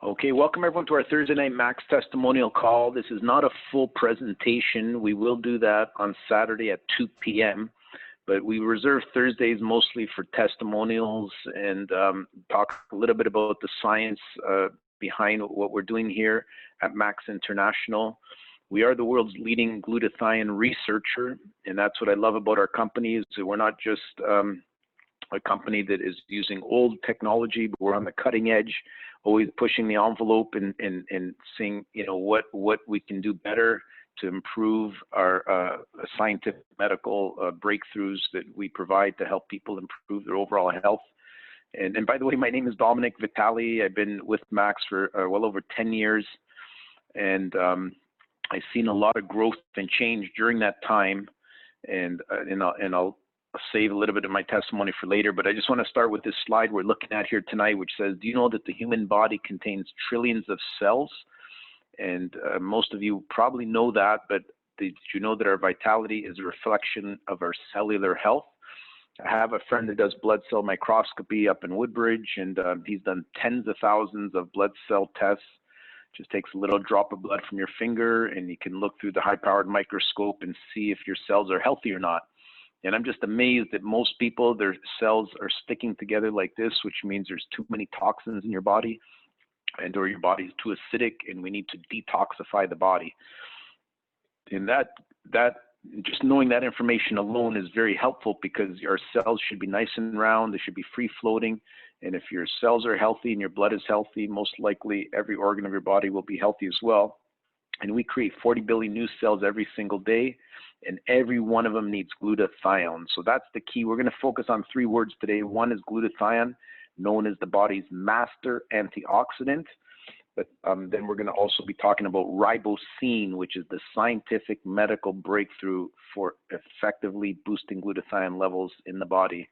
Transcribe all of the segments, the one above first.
Okay, welcome everyone to our Thursday night Max Testimonial call. This is not a full presentation. We will do that on Saturday at 2 p.m., but we reserve Thursdays mostly for testimonials and talk a little bit about the science behind what we're doing here at Max International. We are the world's leading glutathione researcher, and that's what I love about our company is that we're not just a company that is using old technology, but we're on the cutting edge, always pushing the envelope and seeing, you know, what we can do better to improve our scientific medical breakthroughs that we provide to help people improve their overall health. And by the way, my name is Dominic Vitale. I've been with Max for well over 10 years, and I've seen a lot of growth and change during that time. And I'll save a little bit of my testimony for later, but I just want to start with this slide we're looking at here tonight, which says, do you know that the human body contains trillions of cells? And most of you probably know that, but did you know that our vitality is a reflection of our cellular health? I have a friend that does blood cell microscopy up in Woodbridge, and he's done tens of thousands of blood cell tests. Just takes a little drop of blood from your finger, and you can look through the high-powered microscope and see if your cells are healthy or not. And I'm just amazed that most people, their cells are sticking together like this, which means there's too many toxins in your body and or your body is too acidic, and we need to detoxify the body. And that just knowing that information alone is very helpful because our cells should be nice and round, they should be free floating. And if your cells are healthy and your blood is healthy, most likely every organ of your body will be healthy as well. And we create 40 billion new cells every single day, and every one of them needs glutathione. So that's the key. We're going to focus on three words today. One is glutathione, known as the body's master antioxidant. But then we're going to also be talking about ribosine, which is the scientific medical breakthrough for effectively boosting glutathione levels in the body.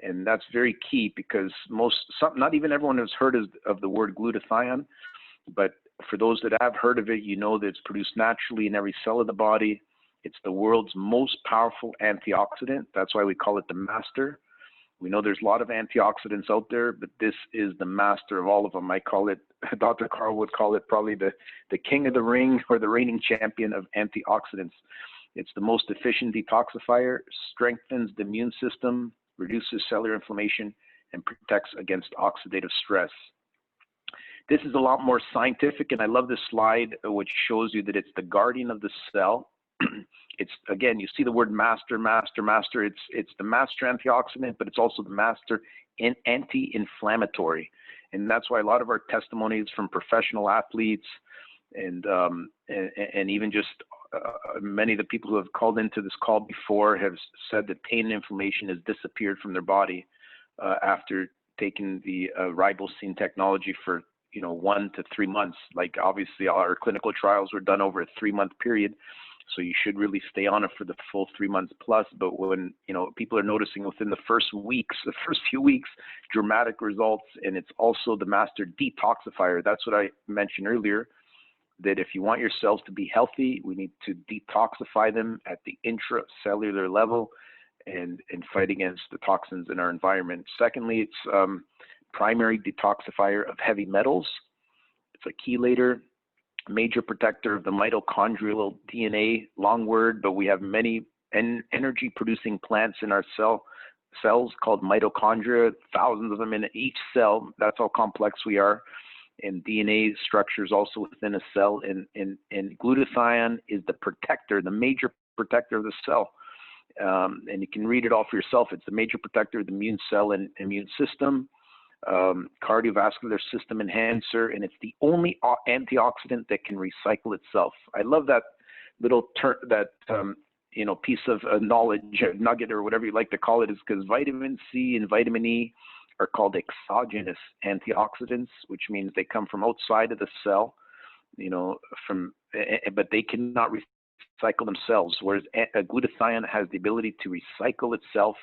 And that's very key because not even everyone has heard of the word glutathione, but for those that have heard of it, you know that it's produced naturally in every cell of the body. It's the world's most powerful antioxidant. That's why we call it the master. We know there's a lot of antioxidants out there, but this is the master of all of them. I call it, Dr. Carl would call it probably the king of the ring or the reigning champion of antioxidants. It's the most efficient detoxifier, strengthens the immune system, reduces cellular inflammation, and protects against oxidative stress. This is a lot more scientific, and I love this slide, which shows you that it's the guardian of the cell. It's, again, you see the word master, master, master. It's the master antioxidant, but it's also the master anti-inflammatory. And that's why a lot of our testimonies from professional athletes and even just many of the people who have called into this call before have said that pain and inflammation has disappeared from their body after taking the ribosine technology for 1 to 3 months. Like obviously our clinical trials were done over a 3-month period, so you should really stay on it for the full 3 months plus. But when people are noticing within the first few weeks, dramatic results. And it's also the master detoxifier. That's what I mentioned earlier, that if you want your cells to be healthy, we need to detoxify them at the intracellular level and fight against the toxins in our environment. Secondly, it's primary detoxifier of heavy metals. It's a chelator, major protector of the mitochondrial DNA, long word, but we have many energy producing plants in our cells called mitochondria, thousands of them in each cell. That's how complex we are. And DNA structures also within a cell, and glutathione is the protector, the major protector of the cell. And you can read it all for yourself. It's the major protector of the immune cell and immune system, cardiovascular system enhancer, and it's the only antioxidant that can recycle itself. I love that little piece of knowledge, nugget, or whatever you like to call it, is because vitamin C and vitamin E are called exogenous antioxidants, which means they come from outside of the cell, but they cannot recycle themselves, whereas glutathione has the ability to recycle itself,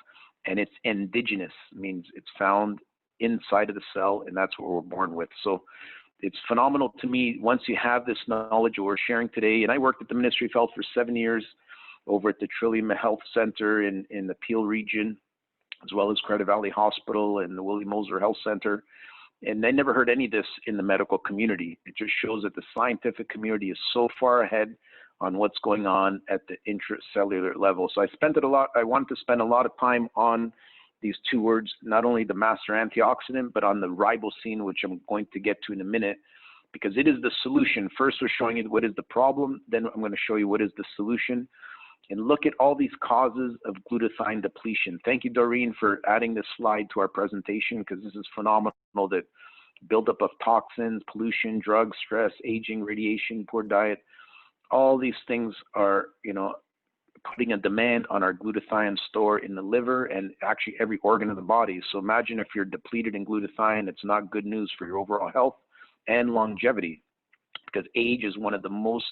and it's indigenous, means it's found inside of the cell, and that's what we're born with. So it's phenomenal to me once you have this knowledge that we're sharing today. And I worked at the Ministry of Health for 7 years over at the Trillium Health Center in the Peel region, as well as Credit Valley Hospital and the William Moser Health Center. And I never heard any of this in the medical community. It just shows that the scientific community is so far ahead on what's going on at the intracellular level. So I wanted to spend a lot of time on these two words, not only the master antioxidant, but on the ribosine, which I'm going to get to in a minute, because it is the solution. First, we're showing you what is the problem, then I'm going to show you what is the solution. And look at all these causes of glutathione depletion. Thank you, Doreen, for adding this slide to our presentation, because this is phenomenal, that buildup of toxins, pollution, drugs, stress, aging, radiation, poor diet, all these things are, putting a demand on our glutathione store in the liver and actually every organ of the body. So imagine if you're depleted in glutathione, it's not good news for your overall health and longevity, because age is one of the most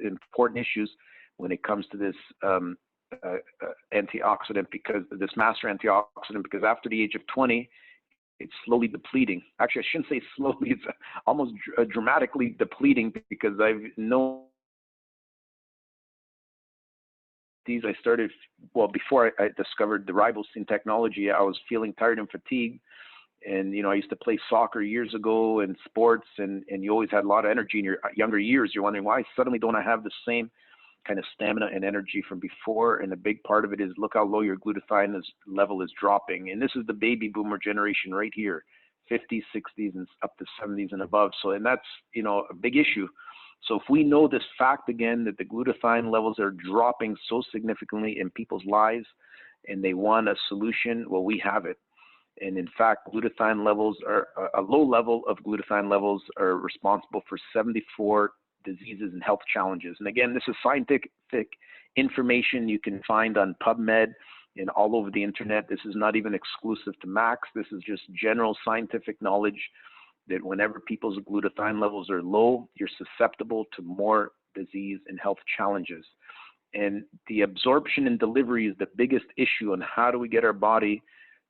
important issues when it comes to this antioxidant, because this master antioxidant, because after the age of 20, it's slowly depleting. Actually, I shouldn't say slowly, it's almost dramatically depleting, because I've known these. I started, well, before I discovered the ribosine technology, I was feeling tired and fatigued. And, I used to play soccer years ago and sports, and you always had a lot of energy in your younger years. You're wondering, why suddenly don't I have the same kind of stamina and energy from before? And a big part of it is, look how low your glutathione level is dropping. And this is the baby boomer generation right here, 50s, 60s, and up to 70s and above. So, and that's, a big issue. So if we know this fact again, that the glutathione levels are dropping so significantly in people's lives, and they want a solution, well, we have it. And in fact, glutathione levels are, a low level of glutathione levels are responsible for 74 diseases and health challenges. And again, this is scientific information you can find on PubMed and all over the internet. This is not even exclusive to Max. This is just general scientific knowledge that whenever people's glutathione levels are low, you're susceptible to more disease and health challenges. And the absorption and delivery is the biggest issue on how do we get our body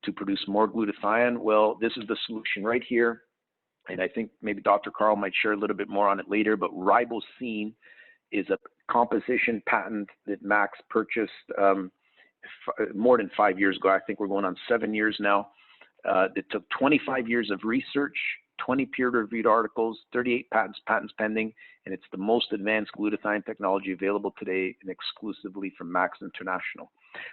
to produce more glutathione. Well, this is the solution right here. And I think maybe Dr. Carl might share a little bit more on it later, but ribosine is a composition patent that Max purchased more than 5 years ago. I think we're going on 7 years now. It took 25 years of research, 20 peer-reviewed articles, 38 patents pending, and it's the most advanced glutathione technology available today and exclusively from Max International.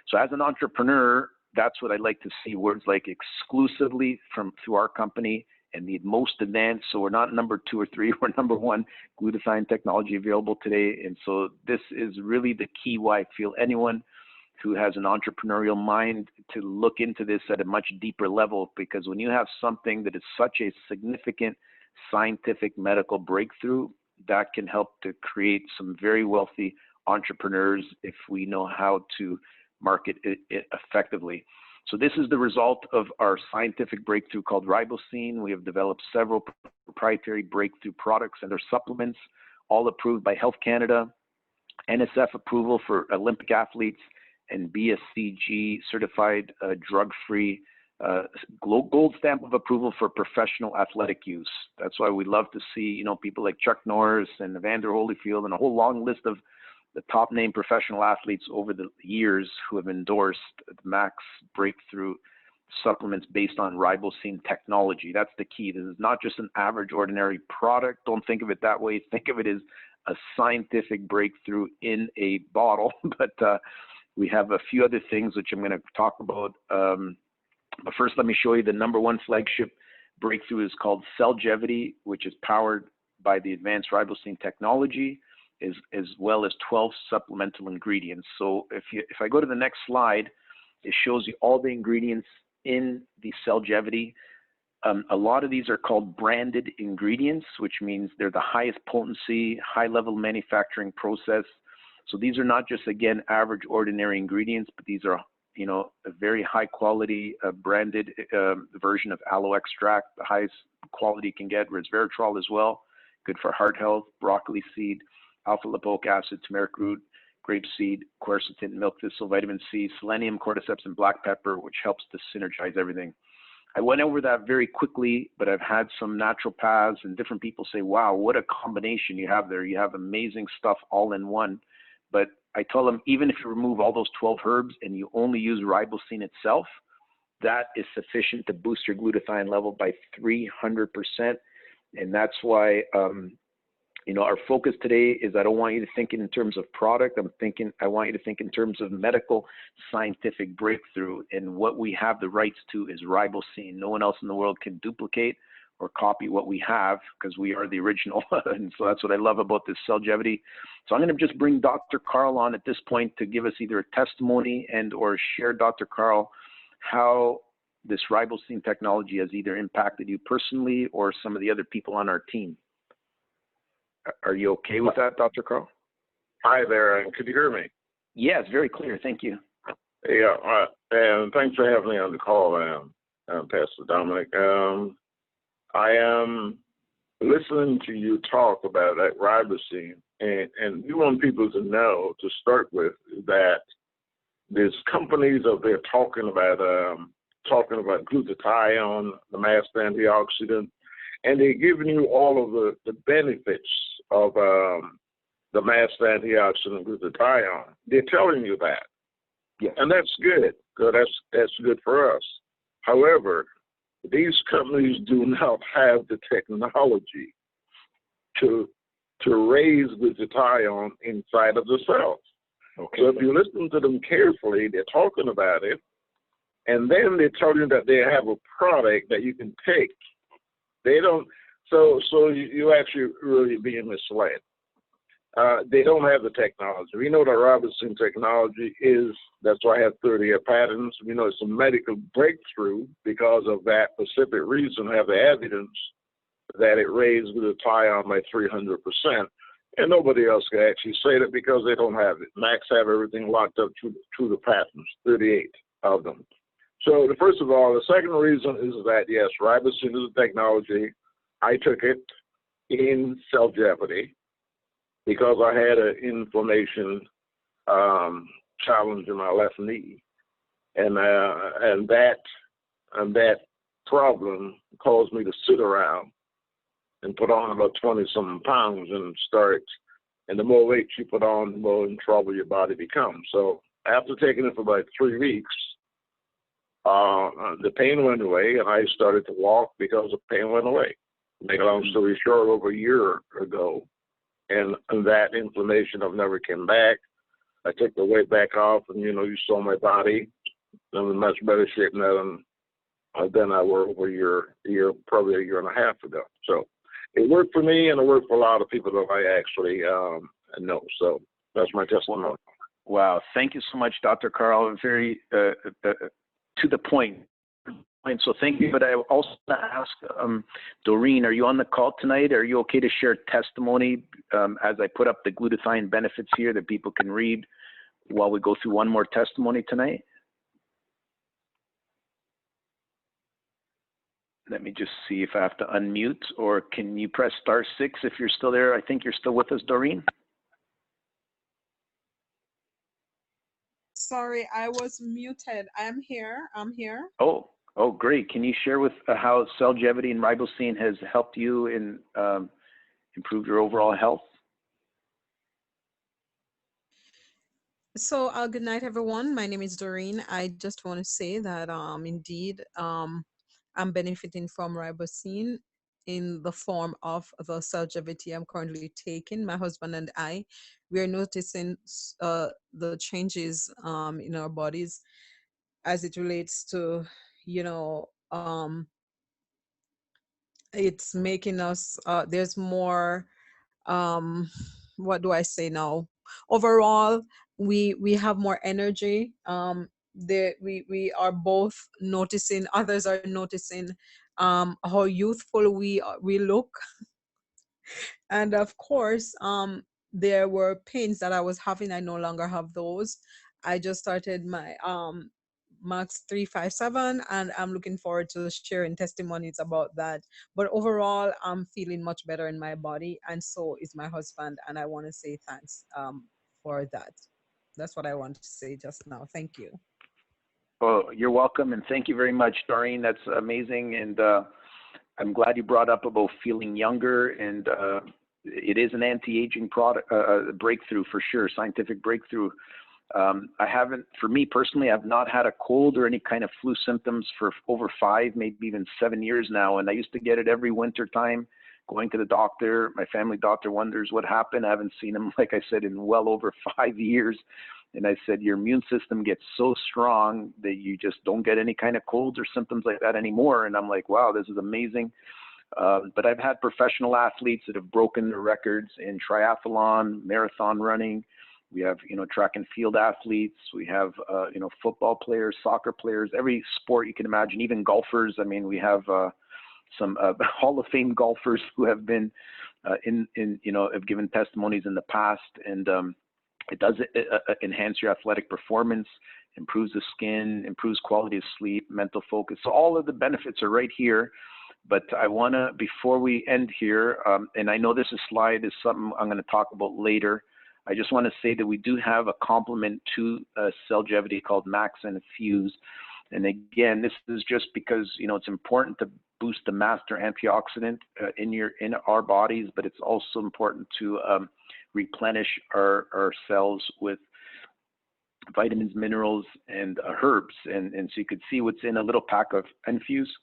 So as an entrepreneur, that's what I like to see, words like exclusively through our company and the most advanced. So we're not number 2 or 3, we're number 1 glutathione technology available today. And so this is really the key why I feel anyone who has an entrepreneurial mind to look into this at a much deeper level, because when you have something that is such a significant scientific medical breakthrough, that can help to create some very wealthy entrepreneurs if we know how to market it effectively. So this is the result of our scientific breakthrough called ribosine. We have developed several proprietary breakthrough products and their supplements, all approved by Health Canada, NSF approval for Olympic athletes, and BSCG certified drug-free gold stamp of approval for professional athletic use. That's why we love to see, people like Chuck Norris and Evander Holyfield and a whole long list of the top name professional athletes over the years who have endorsed the Max breakthrough supplements based on ribosine technology. That's the key. This is not just an average ordinary product. Don't think of it that way. Think of it as a scientific breakthrough in a bottle. But we have a few other things which I'm going to talk about. But first, let me show you the #1 flagship breakthrough is called Cellgevity, which is powered by the advanced ribosine technology, as well as 12 supplemental ingredients. So if I go to the next slide, it shows you all the ingredients in the Cellgevity. A lot of these are called branded ingredients, which means they're the highest potency, high-level manufacturing process. So these are not just, again, average ordinary ingredients, but these are, a very high-quality branded version of aloe extract, the highest quality you can get, resveratrol as well, good for heart health, broccoli seed, alpha-lipoic acid, turmeric root, grapeseed, quercetin, milk thistle, vitamin C, selenium, cordyceps, and black pepper, which helps to synergize everything. I went over that very quickly, but I've had some naturopaths and different people say, wow, what a combination you have there. You have amazing stuff all in one. But I tell them, even if you remove all those 12 herbs and you only use ribosine itself, that is sufficient to boost your glutathione level by 300%. And that's why, our focus today is I don't want you to think in terms of product. I want you to think in terms of medical scientific breakthrough. And what we have the rights to is ribosine. No one else in the world can duplicate or copy what we have because we are the original. And so that's what I love about this Cellgevity. So I'm going to just bring Dr. Carl on at this point to give us either a testimony and or share, Dr. Carl, how this ribosine technology has either impacted you personally or some of the other people on our team. Are you okay with that, Dr. Carl? Hi there, and could you hear me? Yes, very clear. Thank you. Yeah, and thanks for having me on the call, Pastor Dominic. I am listening to you talk about that ribosine, and we want people to know, to start with, that there's companies out there talking about glutathione, the masked antioxidant, and they're giving you all of the benefits of the masked antioxidant glutathione. They're telling you that. Yes. And that's good. That's good for us. However, these companies do not have the technology to raise glutathione inside of the cells. Okay. So if you listen to them carefully, they're talking about it, and then they tell you that they have a product that you can take. They don't. So you actually really being misled. They don't have the technology. We know that ribosine technology is. That's why I have 30-year patents. We know it's a medical breakthrough because of that specific reason. I have the evidence that it raised glutathione by 300%, and nobody else can actually say that because they don't have it. Max have everything locked up through the patents, 38 of them. So first of all, the second reason is that, yes, ribosine is a technology. I took it in Cellgevity because I had an inflammation challenge in my left knee, and that problem caused me to sit around and put on about 20-something pounds and the more weight you put on, the more in trouble your body becomes. So after taking it for about 3 weeks, the pain went away, and I started to walk because the pain went away. Make a long story short, over a year ago, and that inflammation never came back. I took the weight back off, and you saw my body. I'm in much better shape now than I were over probably a year and a half ago. So it worked for me, and it worked for a lot of people that I actually know. So that's my testimony. Wow. Thank you so much, Dr. Carl. Very to the point. And so thank you. But I also want to ask, Doreen, are you on the call tonight? Are you okay to share testimony as I put up the glutathione benefits here that people can read while we go through one more testimony tonight? Let me just see if I have to unmute, or can you press *6 if you're still there? I think you're still with us, Doreen. Sorry, I was muted. I'm here. Oh, great. Can you share with how Cellgevity and ribosine has helped you in improve your overall health? So, good night, everyone. My name is Doreen. I just want to say that indeed, I'm benefiting from ribosine in the form of the Cellgevity I'm currently taking. My husband and I, we are noticing the changes in our bodies as it relates to, it's making us, there's more, what do I say now? Overall, we have more energy. We are both noticing, others are noticing how youthful we look. And of course, there were pains that I was having. I no longer have those. I just started my Max 357, and I'm looking forward to sharing testimonies about that. But overall, I'm feeling much better in my body, and so is my husband. And I want to say thanks for that. That's what I want to say just now. Thank you. Oh, you're welcome, and thank you very much, Doreen. That's amazing, and I'm glad you brought up about feeling younger, and it is an anti-aging product breakthrough for sure, scientific breakthrough. I haven't, for me personally, I've not had a cold or any kind of flu symptoms for over 5, maybe even 7 years now. And I used to get it every winter time, going to the doctor. My family doctor wonders what happened. I haven't seen him, like I said, in well over 5 years. And I said, your immune system gets so strong that you just don't get any kind of colds or symptoms like that anymore. And I'm like, wow, this is amazing. But I've had professional athletes that have broken their records in triathlon, marathon running. We have, track and field athletes. We have, football players, soccer players, every sport you can imagine, even golfers. I mean, we have some Hall of Fame golfers who have been have given testimonies in the past. And it does enhance your athletic performance, improves the skin, improves quality of sleep, mental focus. So all of the benefits are right here. But I want to, before we end here, and I know this slide is something I'm going to talk about later, I just want to say that we do have a complement to Cellgevity called Max and Fuse. And again, this is just because, it's important to boost the master antioxidant in our bodies, but it's also important to replenish our cells with vitamins, minerals, and herbs. And so you could see what's in a little pack of Infuse.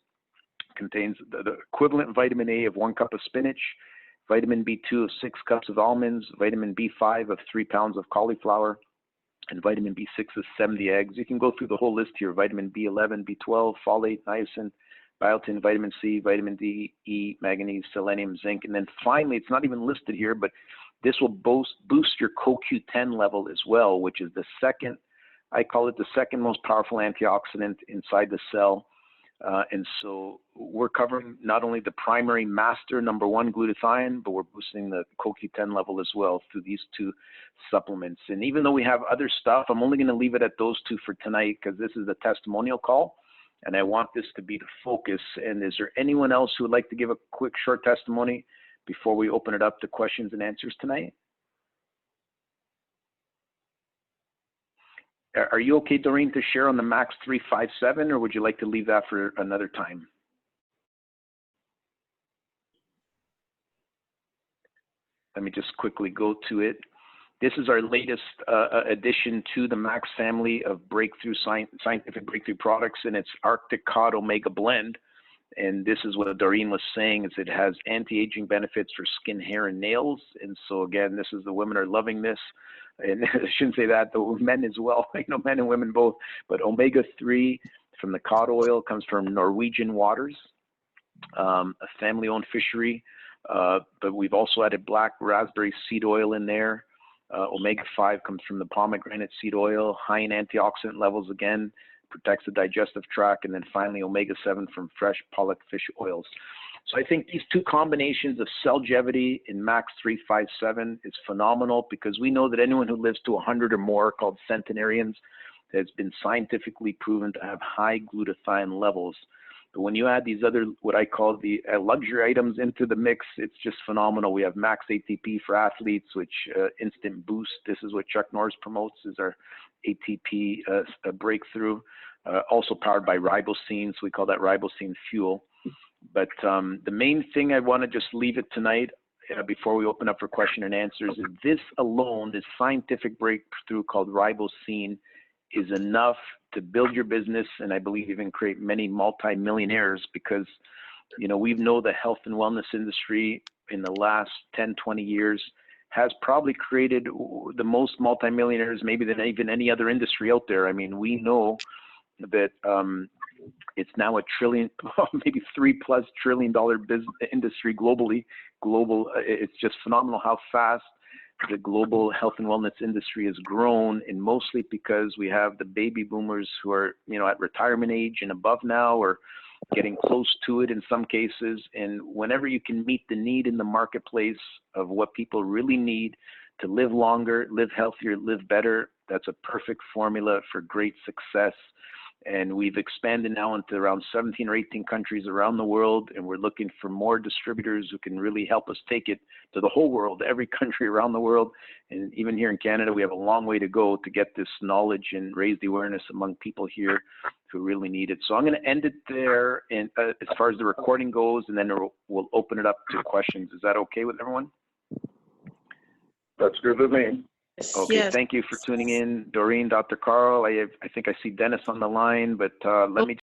Contains the equivalent vitamin A of 1 cup of spinach, vitamin B2 of 6 cups of almonds, vitamin B5 of 3 pounds of cauliflower, and vitamin B6 of 70 eggs. You can go through the whole list here: vitamin B11, B12, folate, niacin, biotin, vitamin C, vitamin D, E, manganese, selenium, zinc. And then finally, it's not even listed here, but this will boost your CoQ10 level as well, which is the second, I call it the second most powerful antioxidant inside the cell. And so we're covering not only the primary master number 1 glutathione, but we're boosting the CoQ10 level as well through these 2 supplements. And even though we have other stuff, I'm only going to leave it at those 2 for tonight because this is the testimonial call, and I want this to be the focus. And is there anyone else who would like to give a quick short testimony before we open it up to questions and answers tonight? Are you okay, Doreen, to share on the Max 357, or would you like to leave that for another time? Let me just quickly go to it. This is our latest addition to the Max family of scientific breakthrough products, and it's Arctic Cod Omega Blend. And this is what Doreen was saying, is it has anti-aging benefits for skin, hair, and nails. And so again, the women are loving this. And I shouldn't say that, the men as well, men and women both. But omega-3 from the cod oil comes from Norwegian waters, a family-owned fishery. But we've also added black raspberry seed oil in there. Omega-5 comes from the pomegranate seed oil, high in antioxidant levels again, protects the digestive tract, and then finally omega-7 from fresh pollock fish oils. So I think these 2 combinations of Cellgevity and Max 357 is phenomenal, because we know that anyone who lives to 100 or more, called centenarians, has been scientifically proven to have high glutathione levels. But when you add these other, what I call the luxury items into the mix, it's just phenomenal. We have Max ATP for athletes, which instant boost. This is what Chuck Norris promotes, is our ATP breakthrough, also powered by ribosine. So we call that ribosine fuel. But the main thing I want to just leave it tonight before we open up for question and answers is this alone, this scientific breakthrough called ribosine, is enough to build your business, and I believe even create many multi-millionaires, because we know the health and wellness industry in the last 10, 20 years has probably created the most multi-millionaires maybe than even any other industry out there. I mean, we know that it's now a trillion, maybe $3+ trillion business industry globally. It's just phenomenal how fast the global health and wellness industry has grown, and mostly because we have the baby boomers who are, at retirement age and above now, or getting close to it in some cases. And whenever you can meet the need in the marketplace of what people really need to live longer, live healthier, live better, that's a perfect formula for great success. And we've expanded now into around 17 or 18 countries around the world, and we're looking for more distributors who can really help us take it to the whole world, every country around the world. And even here in Canada, we have a long way to go to get this knowledge and raise the awareness among people here who really need it. So I'm going to end it there, and as far as the recording goes, and then we'll open it up to questions. Is that okay with everyone? That's good with me. Okay, Yes. thank you for tuning in, Doreen, Dr. Carl. I think I see Dennis on the line, but let me